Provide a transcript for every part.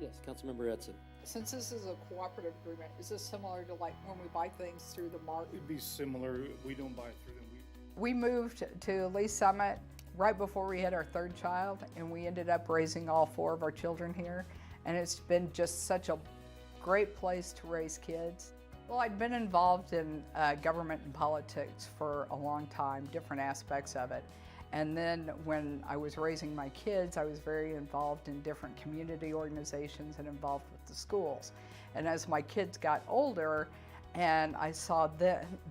Yes, Councilmember Edson. Since this is a cooperative agreement, is this similar to like when we buy things through the mart? It'd be similar. We don't buy through them. We moved to Lee Summit right before we had our third child, and we ended up raising all 4 of our children here. And it's been just such a great place to raise kids. Well, I'd been involved in government and politics for a long time, different aspects of it. And then when I was raising my kids, I was very involved in different community organizations and involved with the schools. And as my kids got older, and I saw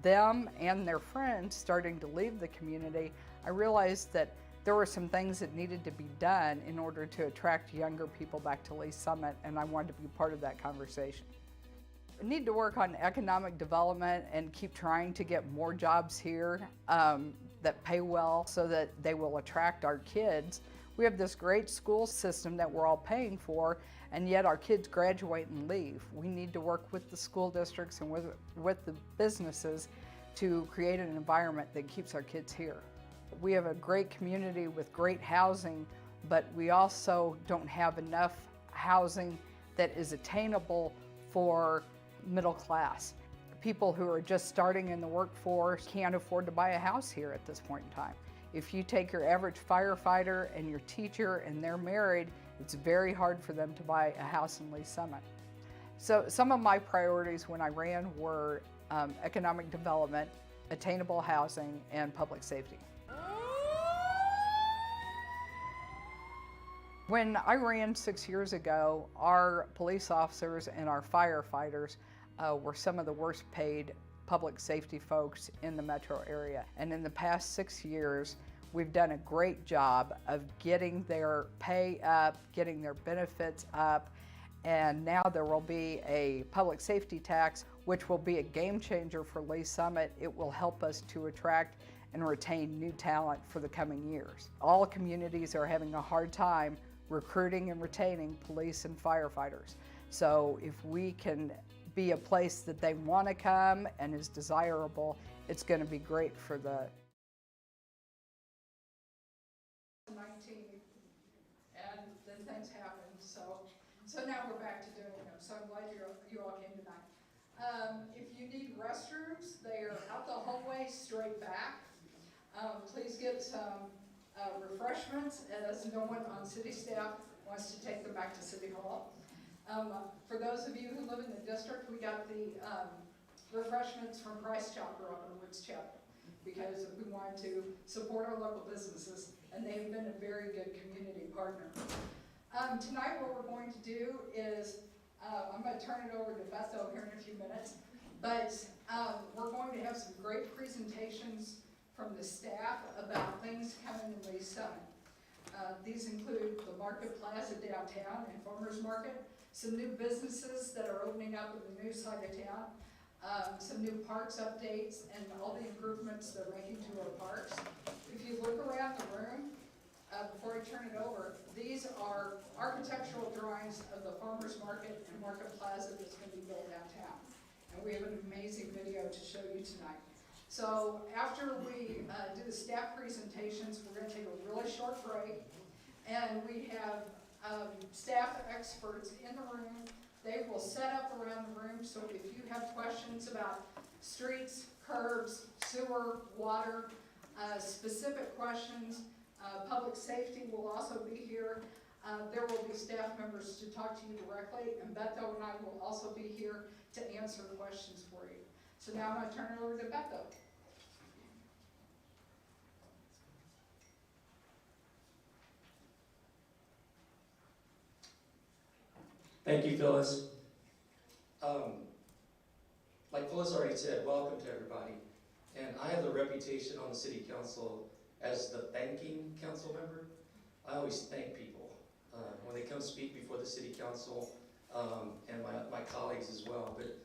them and their friends starting to leave the community, I realized that there were some things that needed to be done in order to attract younger people back to Lee Summit, and I wanted to be part of that conversation. We need to work on economic development and keep trying to get more jobs here that pay well so that they will attract our kids. We have this great school system that we're all paying for, and yet our kids graduate and leave. We need to work with the school districts and with the businesses to create an environment that keeps our kids here. We have a great community with great housing, but we also don't have enough housing that is attainable for middle class. People who are just starting in the workforce can't afford to buy a house here at this point in time. If you take your average firefighter and your teacher and they're married, it's very hard for them to buy a house in Lee Summit. So some of my priorities when I ran were economic development, attainable housing, and public safety. When I ran 6 years ago, our police officers and our firefighters were some of the worst paid public safety folks in the metro area. And in the past 6 years, we've done a great job of getting their pay up, getting their benefits up, and now there will be a public safety tax, which will be a game changer for Lee Summit. It will help us to attract and retain new talent for the coming years. All communities are having a hard time recruiting and retaining police and firefighters. So if we can be a place that they want to come and is desirable, it's going to be great for the 19, and then things happened. So now we're back to doing them. So I'm glad you all came tonight. If you need restrooms, they are out the hallway straight back. Please get some refreshments, as no one on city staff wants to take them back to City Hall. For those of you who live in the district, we got the refreshments from Price Chopper up in Woods Chapel because we wanted to support our local businesses, and they've been a very good community partner. Tonight what we're going to do is, I'm going to turn it over to Bethel here in a few minutes, but we're going to have some great presentations from the staff about things coming in Lee Summit. These include the Market Plaza downtown and Farmers Market, some new businesses that are opening up in the new side of town, some new parks updates, and all the improvements they're making to our parks. If you look around the room, before I turn it over, these are architectural drawings of the Farmers Market and Market Plaza that's going to be built downtown. And we have an amazing video to show you tonight. So after we do the staff presentations, we're going to take a really short break, and we have staff experts in the room. They will set up around the room, so if you have questions about streets, curbs, sewer, water, specific questions, public safety will also be here. There will be staff members to talk to you directly, and Beto and I will also be here to answer questions for you. So now I'm going to turn it over to Beto. Thank you, Phyllis. Like Phyllis already said, welcome to everybody. And I have the reputation on the city council as the thanking council member. I always thank people when they come speak before the city council, and my colleagues as well. But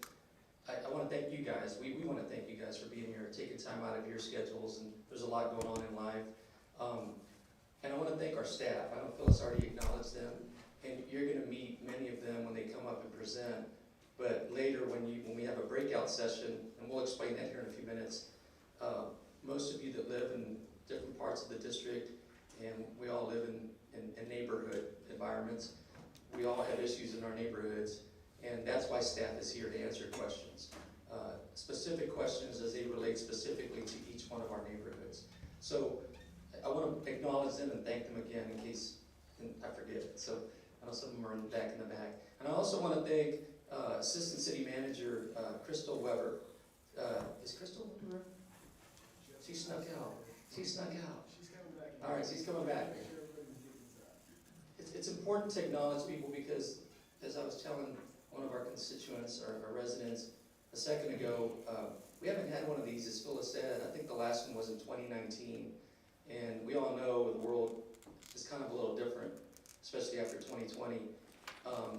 I want to thank you guys. We want to thank you guys for being here, taking time out of your schedules, and there's a lot going on in life. And I want to thank our staff. I know Phyllis already acknowledged them, and you're going to meet many of them when they come up and present. But later, when we have a breakout session, and we'll explain that here in a few minutes, most of you that live in different parts of the district, and we all live in neighborhood environments, we all have issues in our neighborhoods, and that's why staff is here to answer questions. Specific questions as they relate specifically to each one of our neighborhoods. So I want to acknowledge them and thank them again in case I forget. So I know some of them are back in the back. And I also want to thank Assistant City Manager Crystal Weber. Is Crystal in the room? She snuck out. She snuck out. She's coming back. All right, she's coming back. It's important to acknowledge people because, as I was telling one of our constituents, our residents, a second ago, we haven't had one of these, as Phyllis said. I think the last one was in 2019. And we all know the world is kind of a little different, especially after 2020.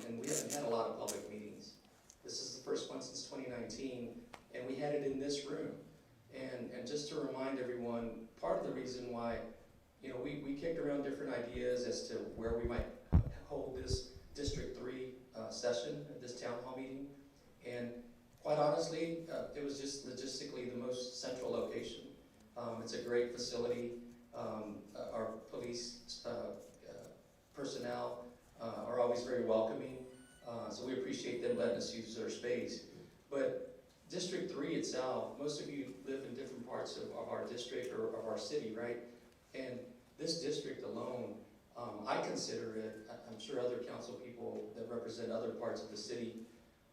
And we haven't had a lot of public meetings. This is the first one since 2019, and we had it in this room. And just to remind everyone, part of the reason why, you know, we kicked around different ideas as to where we might hold this District 3 session, this town hall meeting. And quite honestly, it was just logistically the most central location. It's a great facility. Our police personnel are always very welcoming, so we appreciate them letting us use their space. But District 3 itself, most of you live in different parts of our district or of our city, right? And this district alone, I consider it, I'm sure other council people that represent other parts of the city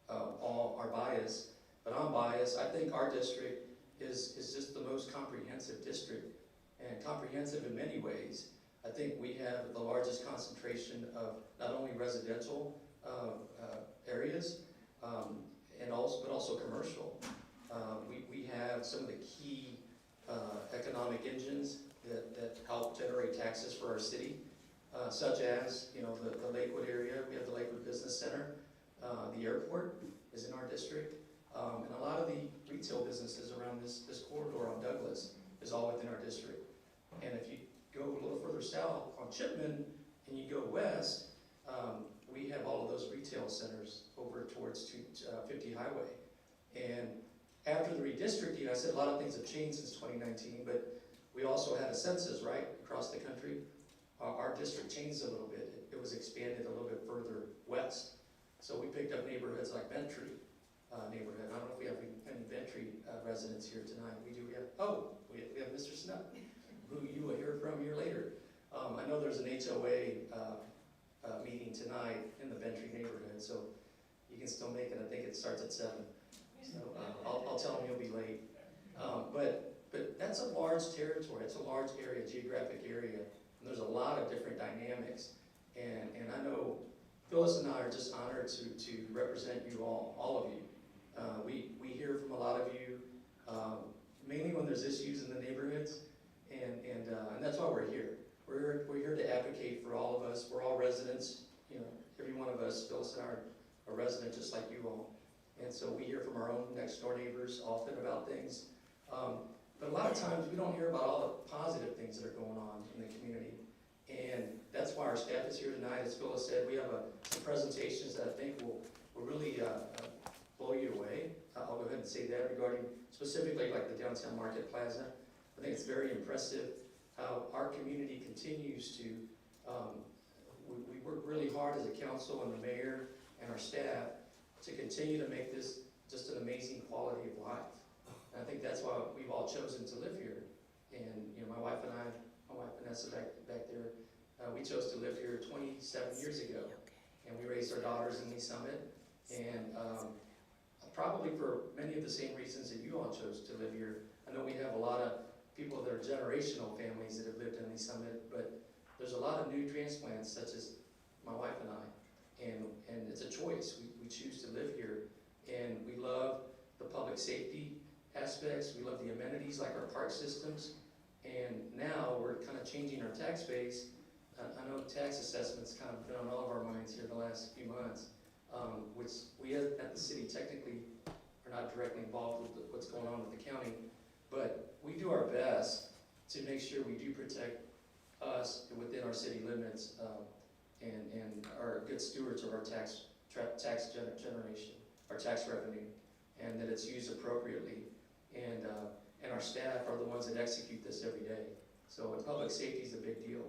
all are biased, but I'm biased. I think our district is just the most comprehensive district, and comprehensive in many ways. I think we have the largest concentration of not only residential areas, but also commercial. We have some of the key economic engines that help generate taxes for our city, such as, you know, the Lakewood area. We have the Lakewood Business Center. The airport is in our district, and a lot of the retail businesses around this corridor on Douglas is all within our district. And if you go a little further south on Chipman and you go west, we have all of those retail centers over towards 50 Highway. And after the redistricting, I said a lot of things have changed since 2019, but we also had a census, right, across the country. Our district changed a little bit. It was expanded a little bit further west. So we picked up neighborhoods like Bentry neighborhood. I don't know if we have any Bentry residents here tonight. We do. We have Mr. Snuck, who you will hear from here later. I know there's an HOA meeting tonight in the Bentry neighborhood, so you can still make it. I think it starts at 7. So I'll tell him you'll be late. But that's a large territory. It's a large area, geographic area, and there's a lot of different dynamics. And I know Phyllis and I are just honored to represent you all of you. We hear from a lot of you, mainly when there's issues in the neighborhoods, and that's why we're here. We're here to advocate for all of us. We're all residents, you know, every one of us. Phyllis and I are a resident just like you all. And so we hear from our own next door neighbors often about things. But a lot of times we don't hear about all the positive things that are going on in the community. And that's why our staff is here tonight. As Phyllis said, we have some presentations that I think will really blow you away. I'll go ahead and say that regarding specifically like the Downtown Market Plaza. I think it's very impressive how our community continues to, we work really hard as a council and the mayor and our staff to continue to make this just an amazing quality of life. And I think that's why we've all chosen to live here. And you know, my wife Vanessa back there, we chose to live here 27 years ago. And we raised our daughters in Lee Summit. And probably for many of the same reasons that you all chose to live here. I know we have a lot of people that are generational families that have lived in Lee Summit, but there's a lot of new transplants, such as my wife and I. And it's a choice. We choose to live here. And we love the public safety aspects. We love the amenities like our park systems. And now we're kind of changing our tax base. I know tax assessments kind of been on all of our minds here the last few months, which we at the city technically are not directly involved with what's going on with the county, but we do our best to make sure we do protect us within our city limits and are good stewards of our tax generation, our tax revenue, and that it's used appropriately. And our staff are the ones that execute this every day. So public safety is a big deal.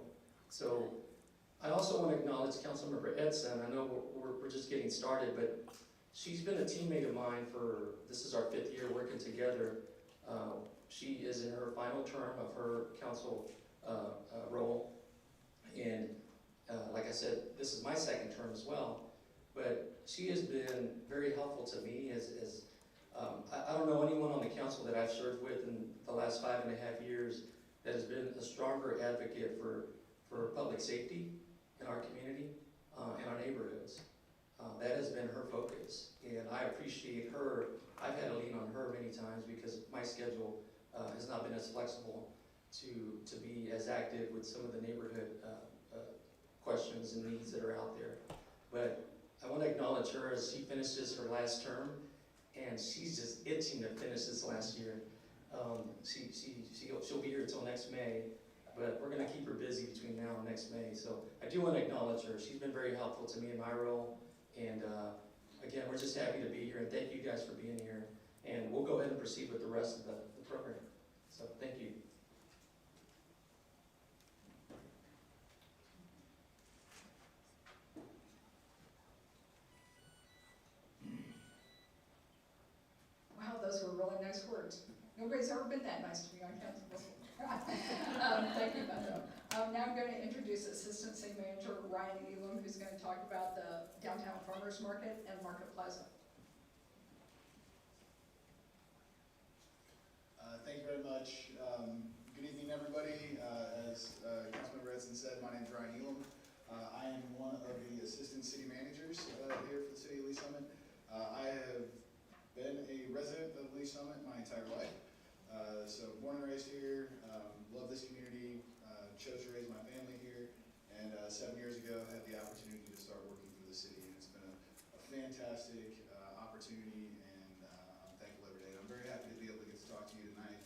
So I also want to acknowledge Councilmember Edson. I know we're just getting started, but she's been a teammate of mine for, this is our 5th year working together. She is in her final term of her council role, and like I said, this is my 2nd term as well, but she has been very helpful to me as I don't know anyone on the council that I've served with in the last 5.5 years that has been a stronger advocate for public safety in our community and our neighborhoods. That has been her focus, and I appreciate her. I've had to lean on her many times because my schedule has not been as flexible to be as active with some of the neighborhood questions and needs that are out there. But I want to acknowledge her as she finishes her last term, and she's just itching to finish this last year. She'll be here until next May, but we're going to keep her busy between now and next May. So I do want to acknowledge her. She's been very helpful to me in my role, and again, we're just happy to be here, and thank you guys for being here. And we'll go ahead and proceed with the rest of the program. So thank you. Wow, those were really nice words. Nobody's ever been that nice to me on council before. Thank you, Bethel. Now I'm going to introduce Assistant City Manager Ryan Elam, who's going to talk about the Downtown Farmers Market and Market Plaza. Thank you very much. Good evening, everybody. As Councilmember Edson said, my name is Ryan Elam. I am one of the Assistant City Managers here for the City of Lee Summit. I have been a resident of Lee Summit my entire life. So born and raised here, love this community, chose to raise my family here, and 7 years ago had the opportunity to start working for the city, and it's been a fantastic opportunity, and I'm thankful every day. I'm very happy to be able to get to talk to you tonight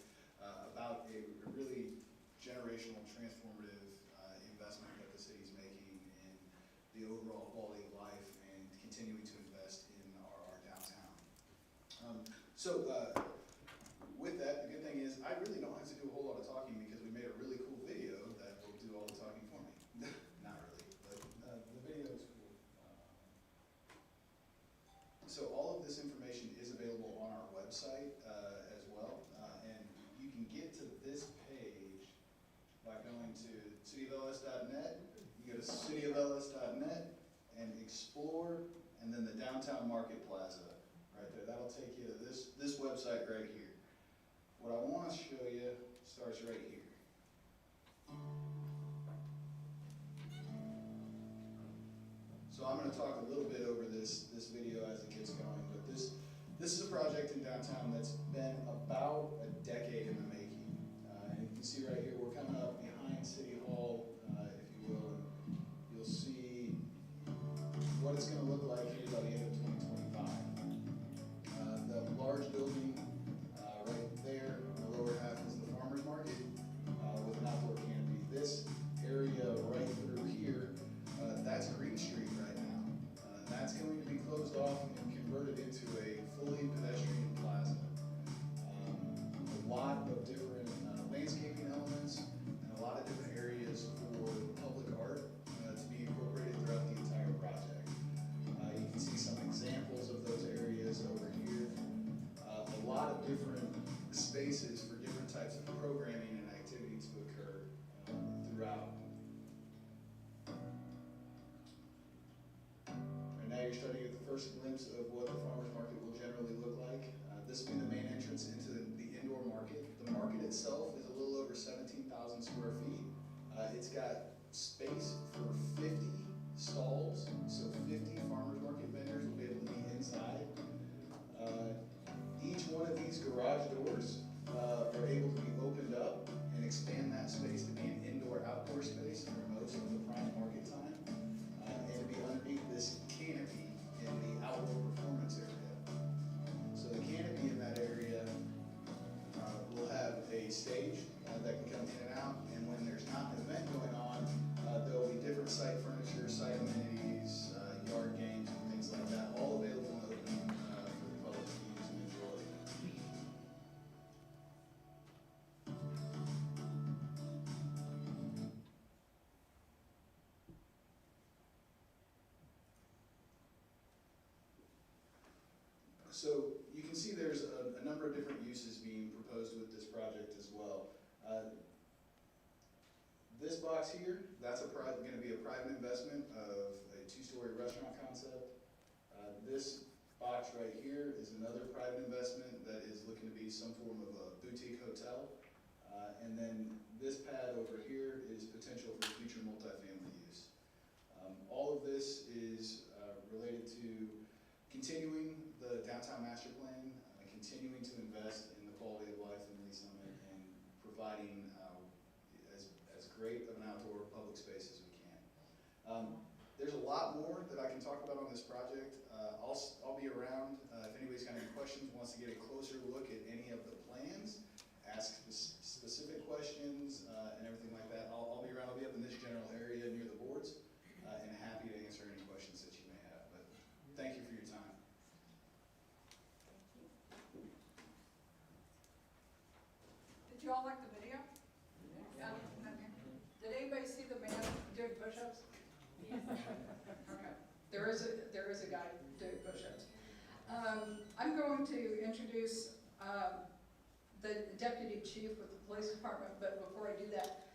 about a really generational, transformative investment that the city's making in the overall quality of life and continuing to invest in our downtown. With that, the good thing is I really don't have to do a whole lot of talking because we made a really cool video that will do all the talking for me. Not really, but the video is cool. So all of this information is available on our website as well, and you can get to this page by going to cityofls.net. You go to cityofls.net and explore, and then the Downtown Market Plaza right there. That'll take you to this website right here. What I want to show you starts right here. So I'm going to talk a little bit over this video as it gets going, but this is a project in downtown that's been about a decade in the making. And you can see right here, we're coming up behind City Hall, if you will, and you'll see what it's going to look like here by the end of 2025. The large building right there in the lower half is the farmer's market with an outdoor canopy. This area right through here, that's Green Street right now. That's going to be closed off and converted into a fully pedestrian plaza. A lot of different landscaping elements and a lot of different areas for public art to be incorporated throughout the entire project. You can see some examples of those areas over here. A lot of different spaces for different types of programming and activities to occur throughout. And now you're starting to get the first glimpse of what the farmers market will generally look like. This will be the main entrance into the indoor market. The market itself is a little over 17,000 square feet. It's got space for 50 stalls, so 50 farmers market vendors will be able to be inside. Each one of these garage doors are able to be opened up and expand that space to be an indoor-outdoor space for most of the prime market time, and to be underneath this canopy in the outdoor performance area. So the canopy in that area will have a stage that can come in and out, and when there's not an event going on, there will be different site furniture, site amenities, yard games, and things like that, all available and open for the public to use and enjoy. So you can see there's a number of different uses being proposed with this project as well. This box here, that's going to be a private investment of a 2-story restaurant concept. This box right here is another private investment that is looking to be some form of a boutique hotel. And then this pad over here is potential for future multifamily use. All of this is related to continuing the downtown master plan, continuing to invest in the quality of life in Lee Summit, and providing as great of an outdoor public space as we can. There's a lot more that I can talk about on this project. I'll be around if anybody's got any questions, wants to get a closer look at any of the plans, ask specific questions and everything like that. I'll be around. I'll be up in this general area near the boards and happy to answer any questions that you may have. But thank you for your time. Did you all like the video? Yeah. Did anybody see the man doing push-ups? Okay. There is a guy doing push-ups. I'm going to introduce the deputy chief with the police department, but before I do that,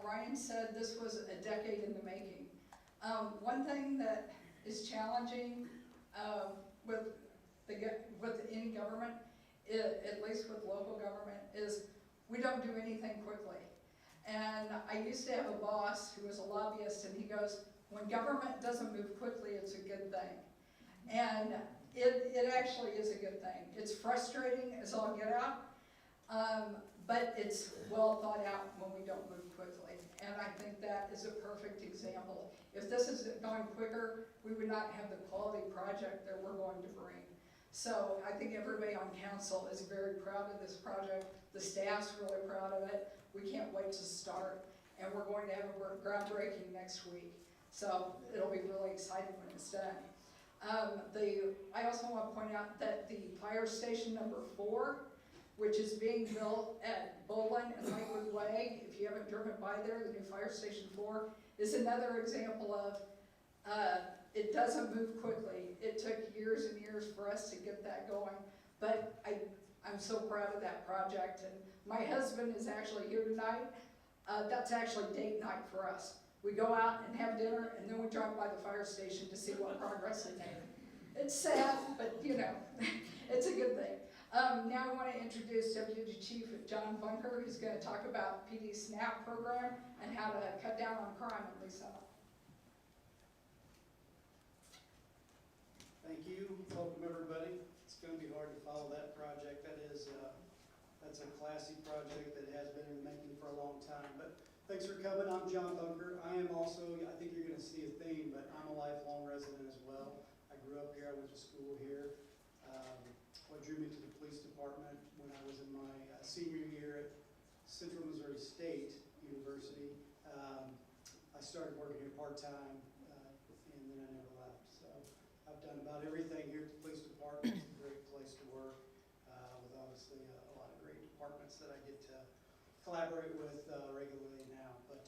Ryan said this was a decade in the making. One thing that is challenging with any government, at least with local government, is we don't do anything quickly. And I used to have a boss who was a lobbyist, and he goes, when government doesn't move quickly, it's a good thing. And it actually is a good thing. It's frustrating as all get out, but it's well thought out when we don't move quickly. And I think that is a perfect example. If this is going quicker, we would not have the quality project that we're going to bring. So I think everybody on council is very proud of this project. The staff's really proud of it. We can't wait to start. And we're going to have a groundbreaking next week. So it'll be really exciting when it's done. I also want to point out that the fire station number 4, which is being built at Bolin and Lakewood Way, if you haven't driven by there, the new fire station 4, is another example of it doesn't move quickly. It took years and years for us to get that going, but I'm so proud of that project. And my husband is actually here tonight. That's actually date night for us. We go out and have dinner, and then we drive by the fire station to see what progress they made. It's sad, but you know, it's a good thing. Now I want to introduce Deputy Chief John Bunker, who's going to talk about PD SNAP program and how to cut down on crime in Lee Summit. Thank you. Welcome, everybody. It's going to be hard to follow that project. That's a classy project that has been in the making for a long time. But thanks for coming. I'm John Bunker. I am also, I think you're going to see a theme, but I'm a lifelong resident as well. I grew up here. I went to school here. What drew me to the police department when I was in my senior year at Central Missouri State University, I started working here part-time, and then I never left. So I've done about everything here at the police department. It's a great place to work, with obviously a lot of great departments that I get to collaborate with regularly now. But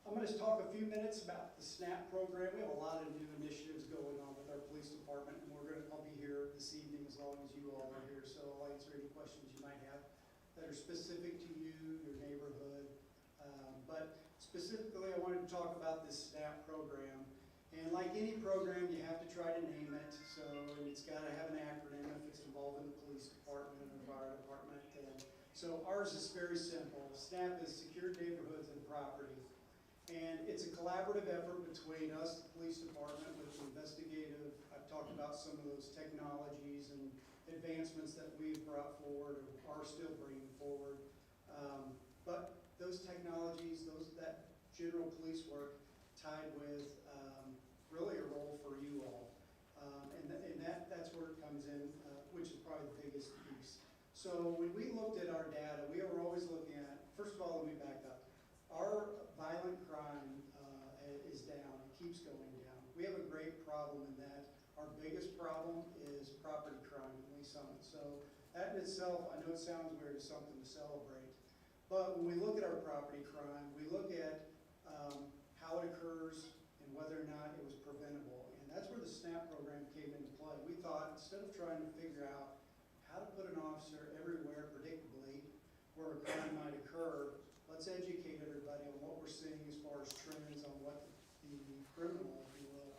I'm going to talk a few minutes about the SNAP program. We have a lot of new initiatives going on with our police department, and I'll be here this evening as long as you all are here, so I'll answer any questions you might have that are specific to you, your neighborhood. But specifically, I wanted to talk about this SNAP program. And like any program, you have to try to name it, and it's got to have an acronym if it's involving the police department or the fire department. And so ours is very simple. SNAP is Secured Neighborhoods and Property. And it's a collaborative effort between us, the police department, with the investigative. I've talked about some of those technologies and advancements that we've brought forward or are still bringing forward. But those technologies, that general police work tied with really a role for you all. And that's where it comes in, which is probably the biggest piece. So when we looked at our data, we were always looking at, first of all, let me back up. Our violent crime is down. It keeps going down. We have a great problem in that. Our biggest problem is property crime in Lee Summit. So that in itself, I know it sounds weird, is something to celebrate. But when we look at our property crime, we look at how it occurs and whether or not it was preventable. And that's where the SNAP program came into play. We thought, instead of trying to figure out how to put an officer everywhere predictably where a crime might occur, let's educate everybody on what we're seeing as far as trends on what the criminal, if you will,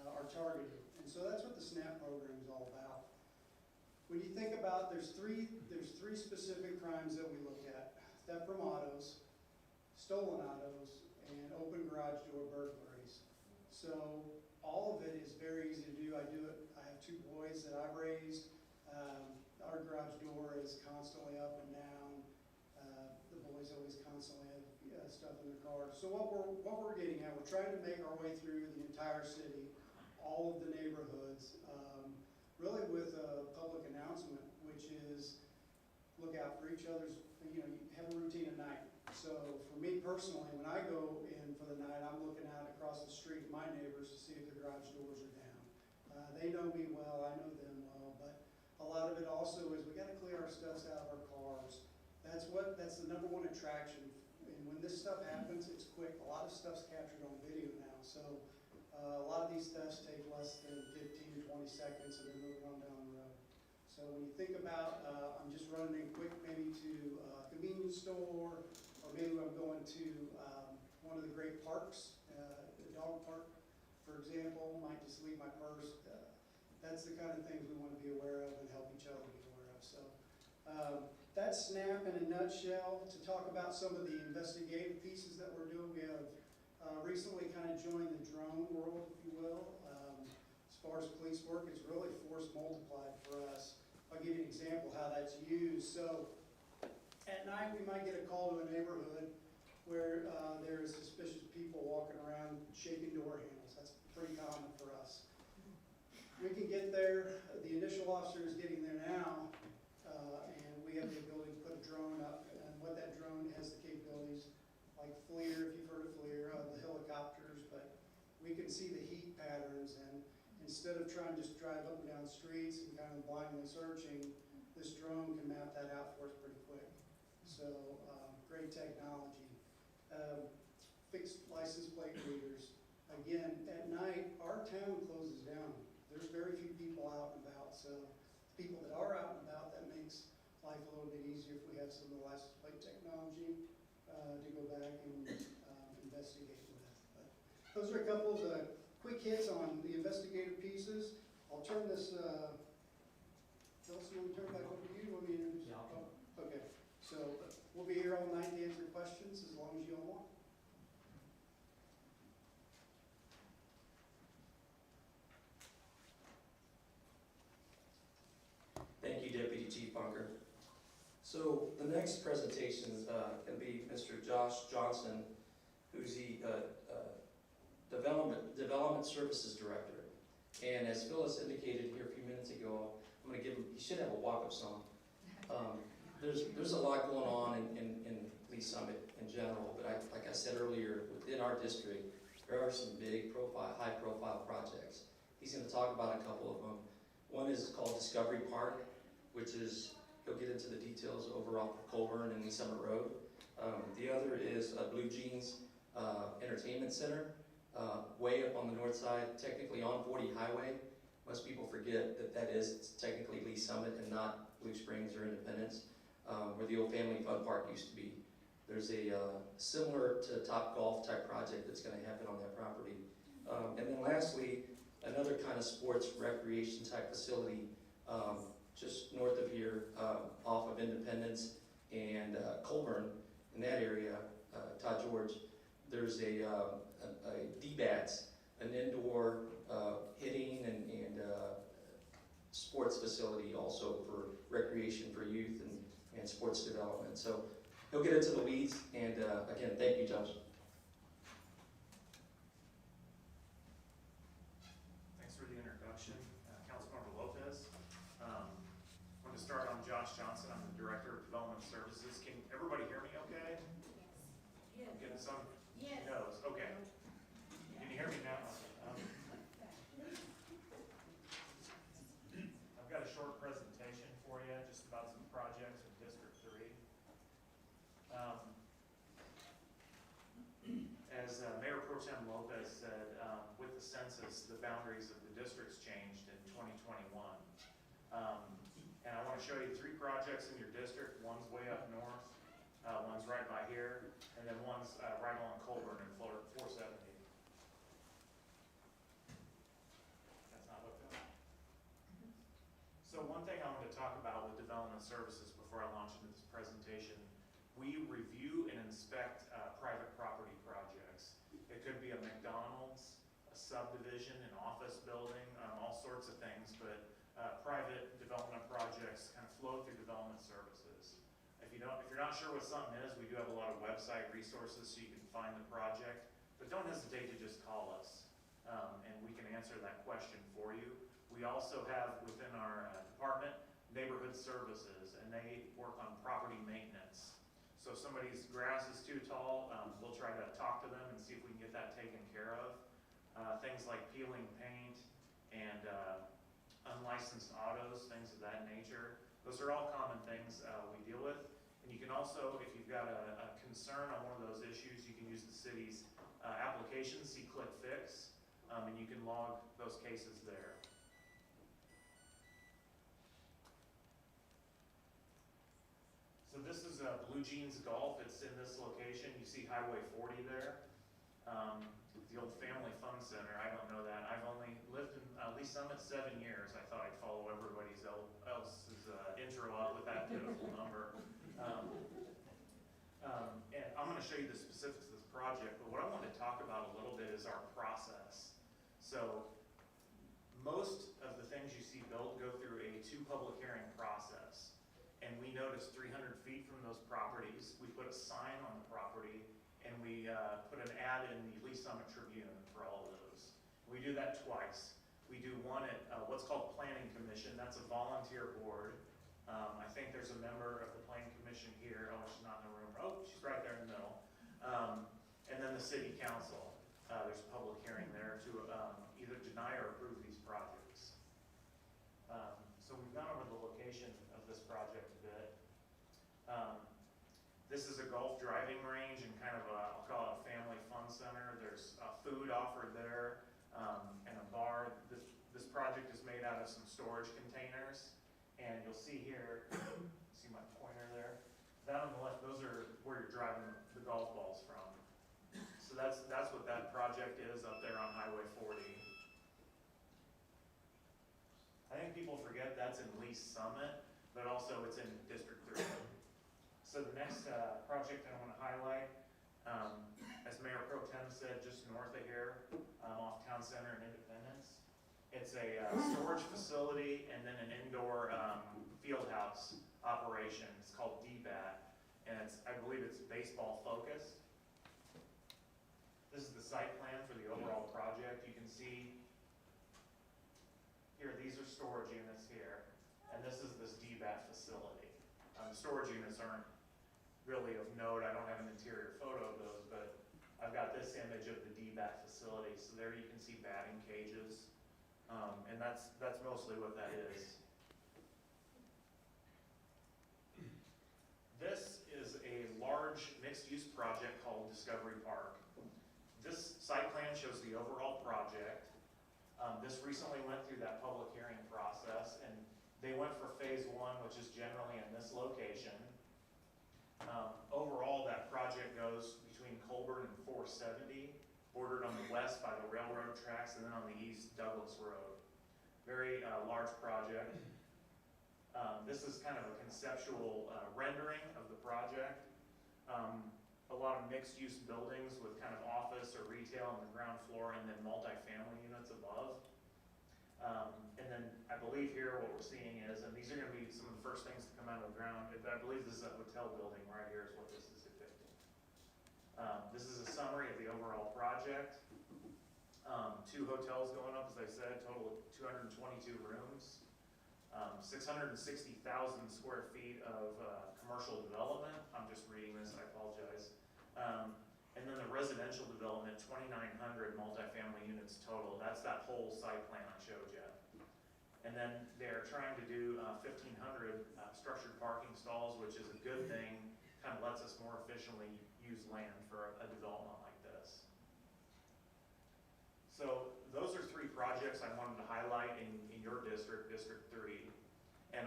are targeting. And so that's what the SNAP program is all about. When you think about, there's three specific crimes that we look at: theft from autos, stolen autos, and open garage door burglaries. So all of it is very easy to do. I have 2 boys that I've raised. Our garage door is constantly up and down. The boys always constantly have stuff in their car. So what we're getting at, we're trying to make our way through the entire city, all of the neighborhoods, really with a public announcement, which is look out for each other's, you have a routine at night. So for me personally, when I go in for the night, I'm looking out across the street at my neighbors to see if their garage doors are down. They know me well, I know them well, but a lot of it also is we got to clear our stuff out of our cars. That's the number one attraction. And when this stuff happens, it's quick. A lot of stuff's captured on video now. So a lot of these thefts take less than 15 to 20 seconds and they're moving on down the road. So when you think about, I'm just running in quick maybe to a convenience store, or maybe I'm going to one of the great parks, the dog park, for example, might just leave my purse. That's the kind of things we want to be aware of and help each other be aware of. So that's SNAP in a nutshell. To talk about some of the investigative pieces that we're doing, we have recently kind of joined the drone world, if you will. As far as police work, it's really force multiplied for us. I'll give you an example how that's used. So at night we might get a call to a neighborhood where there is suspicious people walking around shaking door handles. That's pretty common for us. We can get there. The initial officer is getting there now, and we have the ability to put a drone up. And what that drone has the capabilities, like FLIR, if you've heard of FLIR, the helicopters, but we can see the heat patterns, and instead of trying to just drive up and down streets and kind of blindly searching, this drone can map that out for us pretty quick. So great technology. Fixed license plate readers. Again, at night, our town closes down. There's very few people out and about, so people that are out and about, that makes life a little bit easier if we have some of the license plate technology to go back and investigate with. But those are a couple of the quick hits on the investigative pieces. I'll turn this, Phyllis, you want to turn back over to you? Want me to introduce? Yeah, I'll Oh, okay, so we'll be here all night to answer questions as long as you all want. Thank you, Deputy Chief Bunker. So the next presentation is going to be Mr. Josh Johnson, who's the Development Services Director. And as Phyllis indicated here a few minutes ago, I'm going to give him, he should have a walk-up song. There's a lot going on in Lee Summit in general, but like I said earlier, within our district, there are some high-profile projects. He's going to talk about a couple of them. One is called Discovery Park, which is, he'll get into the details over off of Colburn and Lee Summit Road. The other is Blue Jeans Entertainment Center, way up on the north side, technically on 40 Highway. Most people forget that that is technically Lee Summit and not Blue Springs or Independence, where the old Family Fun Park used to be. There's a similar to Top Golf type project that's going to happen on that property. And then lastly, another kind of sports recreation type facility just north of here, off of Independence and Colburn, in that area, Todd George. There's a D-bats, an indoor hitting and sports facility also for recreation for youth and sports development. So he'll get into the weeds, and again, thank you, Josh. Thanks for the introduction, Councilmember Lopez. I'm going to start on Josh Johnson. I'm the Director of Development Services. Can everybody hear me okay? Yes. I'm getting some Yes. no's. Okay. Can you hear me now? I've got a short presentation for you just about some projects in District 3. As Mayor Pro Tem Lopez said, with with the census, the boundaries of the districts changed in 2021. And I want to show you 3 projects in your district. One's way up north, one's right by here, and then one's right along Colburn and 470. That's not hooked up. So one thing I want to talk about with development services before I launch into this presentation, we review and inspect private property projects. It could be a McDonald's, a subdivision, an office building, all sorts of things, but private development projects kind of flow through development services. If you're not sure what something is, we do have a lot of website resources so you can find the project, but don't hesitate to just call us, and we can answer that question for you. We also have within our department neighborhood services, and they work on property maintenance. So if somebody's grass is too tall, we'll try to talk to them and see if we can get that taken care of. Things like peeling paint and unlicensed autos, things of that nature. Those are all common things we deal with. And you can also, if you've got a concern on one of those issues, you can use the city's application, see Click Fix, and you can log those cases there. So this is Blue Jeans Golf. It's in this location. You see Highway 40 there. The old Family Fun Center. I don't know that. I've only lived in Lee Summit 7 years. I thought I'd follow everybody else's intro up with that pitiful number. And I'm going to show you the specifics of this project, but what I want to talk about a little bit is our process. So most of the things you see built go through a 2 public hearing process. And we noticed 300 feet from those properties, we put a sign on the property, and we put an ad in the Lee Summit Tribune for all of those. We do that twice. We do one at what's called Planning Commission. That's a volunteer board. I think there's a member of the Planning Commission here. Oh, she's not in the room. Oh, she's right there in the middle. And then the City Council. There's a public hearing there to either deny or approve these projects. So we've gone over the location of this project a bit. This is a golf driving range and kind of I'll call it a family fun center. There's food offered there and a bar. This project is made out of some storage containers. And you'll see here, see my pointer there? That on the left, those are where you're driving the golf balls from. So that's what that project is up there on Highway 40. I think people forget that's in Lee Summit, but also it's in District 3. So the next project I want to highlight, as Mayor Pro Tem said, just north of here, off Town Center and Independence. It's a storage facility and then an indoor field house operation. It's called DBAT, and I believe it's baseball focused. This is the site plan for the overall project. You can see here, these are storage units here, and this is this DBAT facility. Storage units aren't really of note. I don't have an interior photo of those, but I've got this image of the DBAT facility. So there you can see batting cages. And that's mostly what that is. This is a large mixed-use project called Discovery Park. This site plan shows the overall project. This recently went through that public hearing process, and they went for phase 1, which is generally in this location. Overall, that project goes between Colburn and 470. Bordered on the west by the railroad tracks, and then on the east, Douglas Road. Very large project. This is kind of a conceptual rendering of the project. A lot of mixed-use buildings with kind of office or retail on the ground floor, and then multifamily units above. And then I believe here what we're seeing is, and these are going to be some of the first things to come out of the ground, I believe this is a hotel building right here is what this is depicting. This is a summary of the overall project. 2 hotels going up, as I said, total of 222 rooms. 660,000 square feet of commercial development. I'm just reading this, I apologize. And then the residential development, 2,900 multifamily units total. That's that whole site plan I showed you. And then they're trying to do 1,500 structured parking stalls, which is a good thing. Kind of lets us more efficiently use land for a development like this. So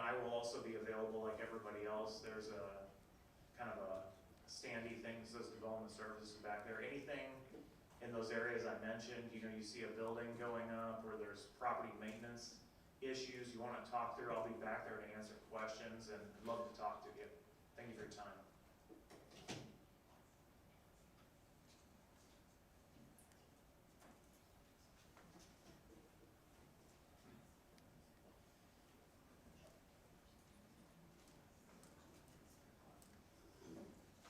And I will also be available like everybody else. There's a kind of a standy thing that says development services back there. Anything in those areas I mentioned, you know, you see a building going up or there's property maintenance issues you want to talk through, I'll be back there to answer questions and I'd love to talk to you. Thank you for your time.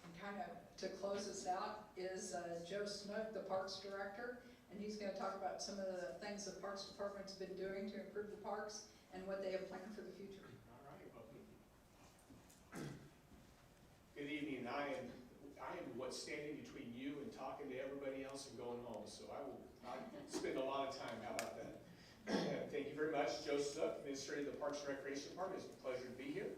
And kind of to close us out is Joe Snook, the Parks Director, and he's going to talk about some of the things the Parks Department's been doing to improve the parks and what they have planned for the future. All right, well, good evening. I am what's standing between you and talking to everybody else and going home, so I spend a lot of time. How about that? Thank you very much. Joe Snook, Administrator of the Parks and Recreation Department. It's a pleasure to be here.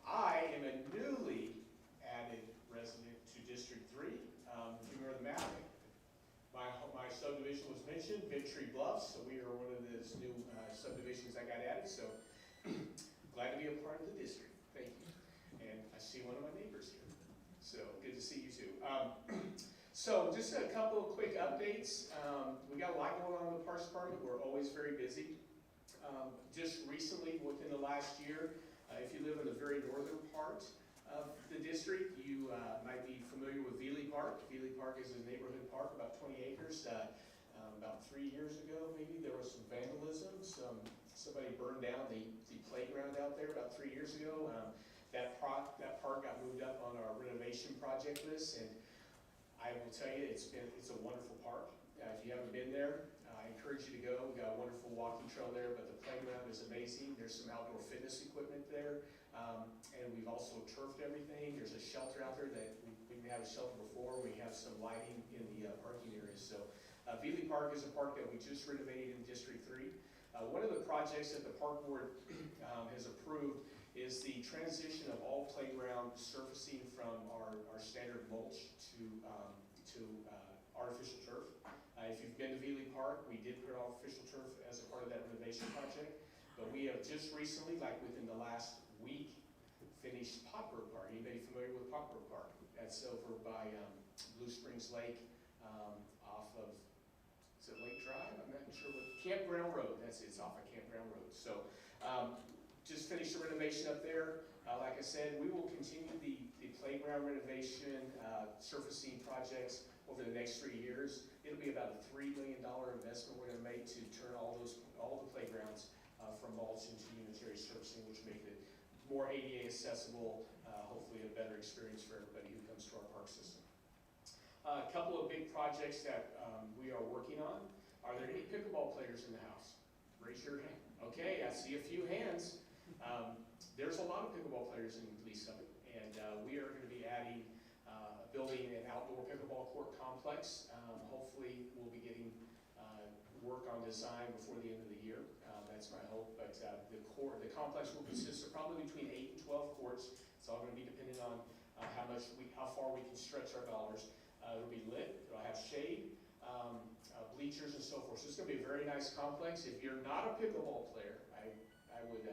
I am a newly added resident to District 3. If you remember the map, my subdivision was mentioned, Big Tree Bluffs, so we are one of those new subdivisions that got added, so glad to be a part of the district. Thank you. And I see one of my neighbors here, so good to see you too. So just a couple of quick updates. We got a lot going on in the Parks Department. We're always very busy. Just recently, within the last year, if you live in the very northern part of the district, you might be familiar with Veely Park. Veely Park is a neighborhood park, about 20 acres. About 3 years ago, maybe, there was some vandalism. Somebody burned down the playground out there about 3 years ago. That park got moved up on our renovation project list, and I will tell you, it's a wonderful park. If you haven't been there, I encourage you to go. We've got a wonderful walking trail there, but the playground is amazing. There's some outdoor fitness equipment there, and we've also turfed everything. There's a shelter out there that we didn't have a shelter before. We have some lighting in the parking areas. So Veely Park is a park that we just renovated in District 3. One of the projects that the Park Board has approved is the transition of all playground surfacing from our standard mulch to artificial turf. If you've been to Veely Park, we did put artificial turf as a part of that renovation project, but we have just recently, like within the last week, finished Popper Park. Anybody familiar with Popper Park? That's over by Blue Springs Lake, off of, is it Lake Drive? I'm not sure what, Campground Road, that's it, it's off of Campground Road. So just finished the renovation up there. Like I said, we will continue the playground renovation, surfacing projects over the next 3 years. It'll be about a $3 million investment we're going to make to turn all the playgrounds from mulch into unitary surfacing, which make it more ADA accessible, hopefully a better experience for everybody who comes to our park system. A couple of big projects that we are working on. Are there any pickleball players in the house? Raise your hand. Okay, I see a few hands. There's a lot of pickleball players in Lisa, and we are going to be adding building an outdoor pickleball court complex. Hopefully, we'll be getting work on design before the end of the year. That's my hope. But the complex will consist of probably between 8 and 12 courts. It's all going to be dependent on how far we can stretch our dollars. It'll be lit. It'll have shade, bleachers, and so forth. So it's going to be a very nice complex. If you're not a pickleball player, I would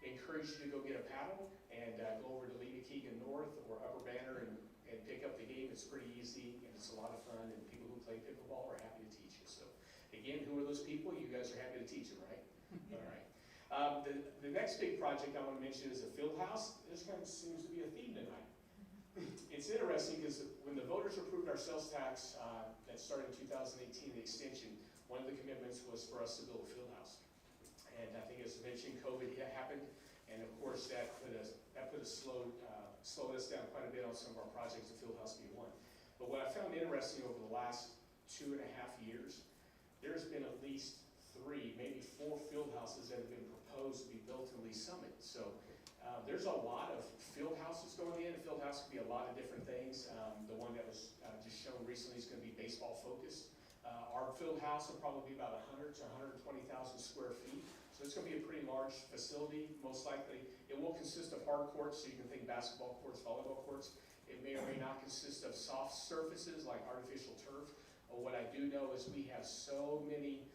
encourage you to go get a paddle and go over to Lena Keegan North or Upper Banner and pick up the game. It's pretty easy and it's a lot of fun, and people who play pickleball are happy to teach you. So again, who are those people? You guys are happy to teach them, right? All right. The next big project I want to mention is a field house. This kind of seems to be a theme tonight. It's interesting because when the voters approved our sales tax that started in 2018, the extension, one of the commitments was for us to build a field house. And I think as mentioned, COVID happened, and of course that put slowed us down quite a bit on some of our projects, the field house being one. But what I found interesting over the last 2.5 years, there's been at least 3, maybe 4 field houses that have been proposed to be built in Lee Summit. So there's a lot of field houses going in. A field house could be a lot of different things. The one that was just shown recently is going to be baseball focused. Our field house will probably be about 100 to 120,000 square feet. So it's going to be a pretty large facility, most likely. It will consist of hard courts, so you can think basketball courts, volleyball courts. It may or may not consist of soft surfaces like artificial turf. What I do know is we have so many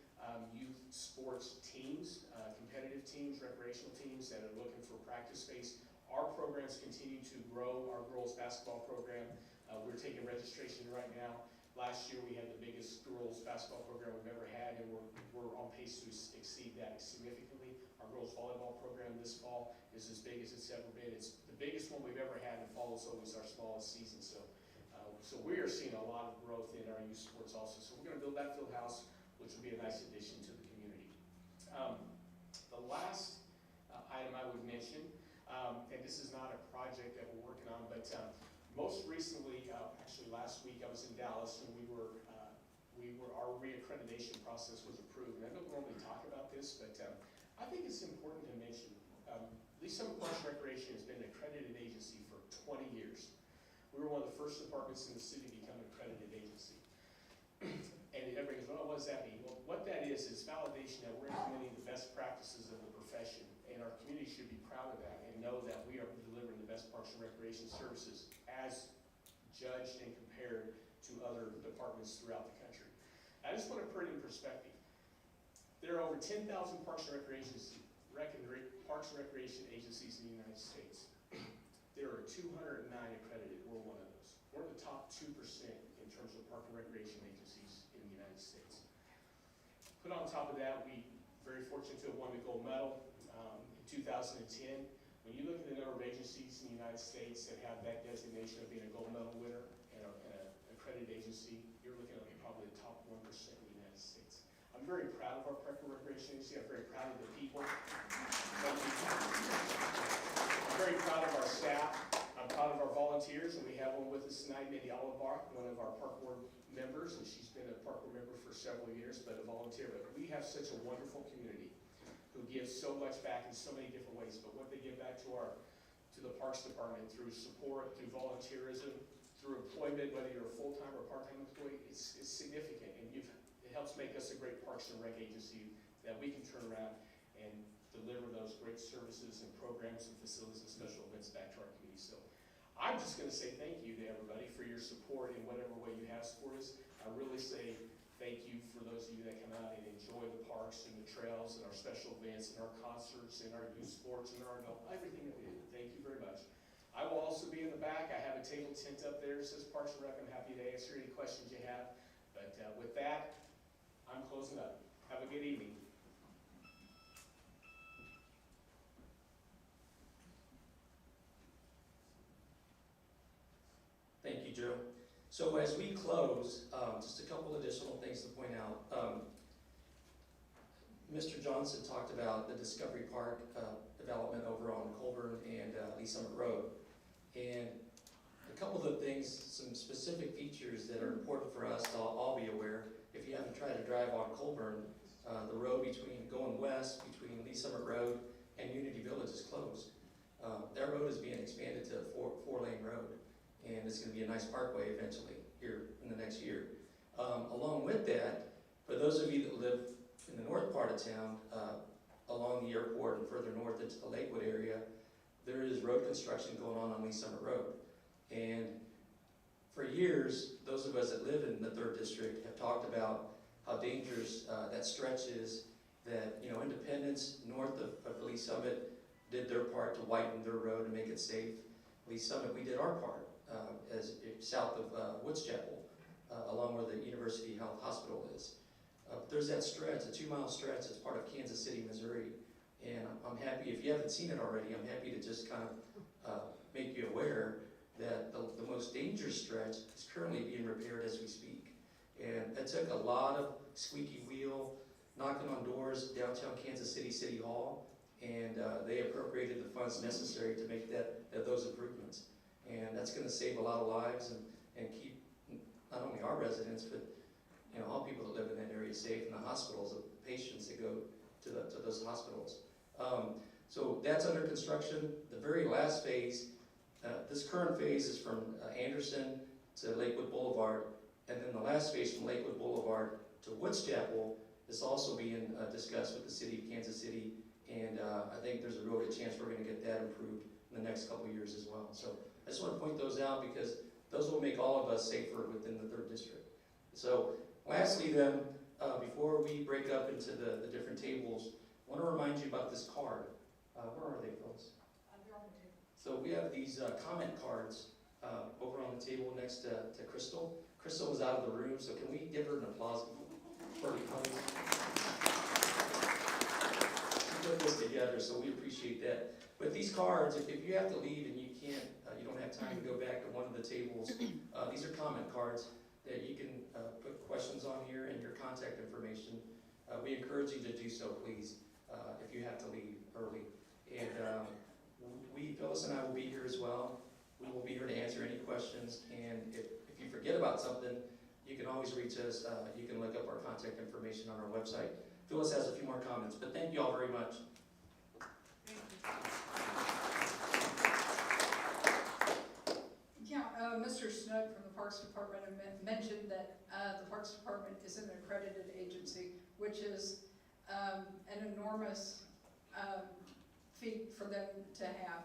youth sports teams, competitive teams, recreational teams that are looking for practice space. Our programs continue to grow. Our girls basketball program, we're taking registration right now. Last year we had the biggest girls basketball program we've ever had, and we're on pace to exceed that significantly. Our girls volleyball program this fall is as big as it's ever been. It's the biggest one we've ever had, and fall is always our smallest season. So we are seeing a lot of growth in our youth sports also. So we're going to build that field house, which will be a nice addition to the community. The last item I would mention, and this is not a project that we're working on, but most recently, actually last week, I was in Dallas, and our reaccreditation process was approved. And I don't normally talk about this, but I think it's important to mention. Lee Summit Parks and Recreation has been an accredited agency for 20 years. We were one of the first departments in the city to become an accredited agency. And everybody goes, well, what does that mean? Well, what that is validation that we're implementing the best practices of the profession, and our community should be proud of that and know that we are delivering the best parks and recreation services as judged and compared to other departments throughout the country. I just want to put it in perspective. There are over 10,000 parks and recreation agencies in the United States. There are 209 accredited. We're one of those. We're the top 2% in terms of park and recreation agencies in the United States. Put on top of that, we very fortunate to have won the gold medal in 2010. When you look at the number of agencies in the United States that have that designation of being a gold medal winner and an accredited agency, you're looking at probably the top 1% in the United States. I'm very proud of our park and recreation agency. I'm very proud of the people. I'm very proud of our staff. I'm proud of our volunteers, and we have one with us tonight, Mindy Olivar, one of our park board members, and she's been a park board member for several years, but a volunteer. But we have such a wonderful community who gives so much back in so many different ways. But what they give back to the Parks Department through support, through volunteerism, through employment, whether you're a full-time or part-time employee, it's significant, and it helps make us a great Parks and Rec agency that we can turn around and deliver those great services and programs and facilities and special events back to our community. So I'm just going to say thank you to everybody for your support in whatever way you have supported us. I really say thank you for those of you that come out and enjoy the parks and the trails and our special events and our concerts and our youth sports and our everything that we do. Thank you very much. I will also be in the back. I have a table tent up there that says Parks and Rec. I'm happy to answer any questions you have. But with that, I'm closing up. Have a good evening. Thank you, Joe. So as we close, just a couple additional things to point out. Mr. Johnson talked about the Discovery Park development over on Colburn and Lee Summit Road. And a couple of things, some specific features that are important for us to all be aware. If you haven't tried to drive on Colburn, the road going west between Lee Summit Road and Unity Village is closed. That road is being expanded to a four-lane road, and it's going to be a nice parkway eventually here in the next year. Along with that, for those of you that live in the north part of town, along the airport and further north into the Lakewood area, there is road construction going on Lee Summit Road. And for years, those of us that live in the 3rd District have talked about how dangerous that stretch is, that, you know, Independence, north of Lee Summit, did their part to widen their road and make it safe. Lee Summit, we did our part, south of Woods Chapel, along where the University Health Hospital is. There's that stretch, a 2-mile stretch that's part of Kansas City, Missouri. And I'm happy, if you haven't seen it already, I'm happy to just kind of make you aware that the most dangerous stretch is currently being repaired as we speak. And it took a lot of squeaky wheel, knocking on doors, downtown Kansas City City Hall, and they appropriated the funds necessary to make those improvements. And that's going to save a lot of lives and keep not only our residents, but you know, all people that live in that area safe, and the hospitals, the patients that go to those hospitals. So that's under construction. The very last phase, this current phase is from Anderson to Lakewood Boulevard, and then the last phase from Lakewood Boulevard to Woods Chapel is also being discussed with the city of Kansas City, and I think there's a real good chance we're going to get that improved in the next couple of years as well. So I just want to point those out because those will make all of us safer within the 3rd District. So lastly then, before we break up into the different tables, I want to remind you about this card. Where are they, folks? So we have these comment cards over on the table next to Crystal. Crystal was out of the room, so can we give her an applause for the comments? She put this together, so we appreciate that. But these cards, if you have to leave and you can't, you don't have time to go back to one of the tables, these are comment cards that you can put questions on here and your contact information. We encourage you to do so, please, if you have to leave early. And Phyllis and I will be here as well. We will be here to answer any questions, and if you forget about something, you can always reach us. You can look up our contact information on our website. Phyllis has a few more comments, but thank you all very much. Yeah, Mr. Snook from the Parks Department mentioned that the Parks Department is an accredited agency, which is an enormous feat for them to have.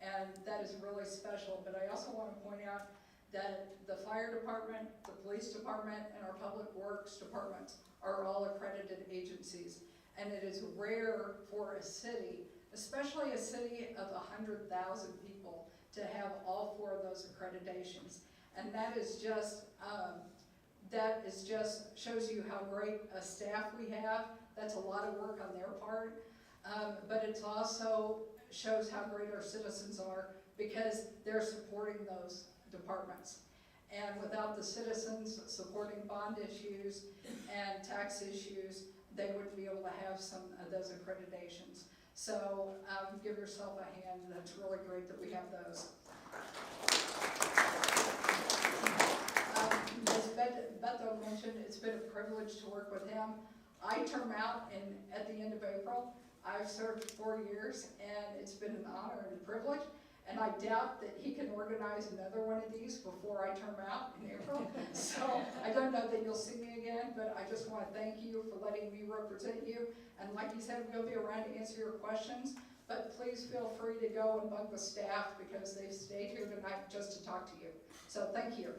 And that is really special. But I also want to point out that the fire department, the police department, and our public works departments are all accredited agencies. And it is rare for a city, especially a city of 100,000 people, to have all 4 of those accreditations. And that is just shows you how great a staff we have. That's a lot of work on their part. But it also shows how great our citizens are, because they're supporting those departments. And without the citizens supporting bond issues and tax issues, they wouldn't be able to have some of those accreditations. So give yourself a hand. That's really great that we have those. As Beto mentioned, it's been a privilege to work with him. I term out at the end of April. I've served 4 years, and it's been an honor and a privilege. And I doubt that he can organize another one of these before I term out in April. So I don't know that you'll see me again, but I just want to thank you for letting me represent you. And like you said, we'll be around to answer your questions. But please feel free to go and bug the staff, because they've stayed here tonight just to talk to you. So thank you.